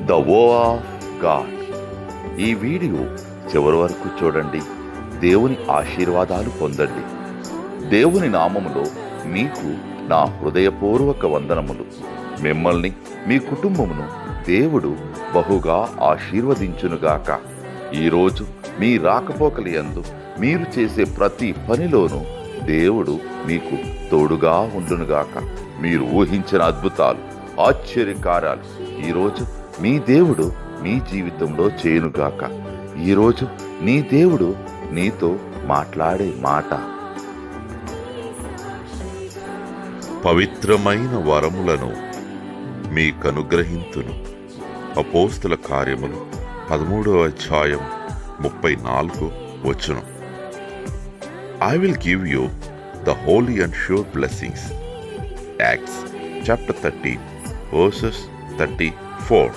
The వో of God. ఈ video చివరి వరకు చూడండి. దేవుని ఆశీర్వాదాలు పొందండి. దేవుని నామములో మీకు నా హృదయపూర్వక వందనములు. మిమ్మల్ని మీ కుటుంబమును దేవుడు బహుగా ఆశీర్వదించునుగాక. ఈరోజు మీ రాకపోకలి యందు మీరు చేసే ప్రతి పనిలోనూ దేవుడు మీకు తోడుగా ఉండునుగాక. మీరు ఊహించిన అద్భుతాలు, ఆశ్చర్యకార్యాలు ఈరోజు మీ దేవుడు మీ జీవితంలో చేయునుగాక. ఈరోజు నీ దేవుడు నీతో మాట్లాడే మాట, పవిత్రమైన వరములను మీకనుగ్రహింతును. అపోస్తల కార్యములు 13వ అధ్యాయం 34 I will give you the holy and sure blessings. Acts chapter 30 verses 34.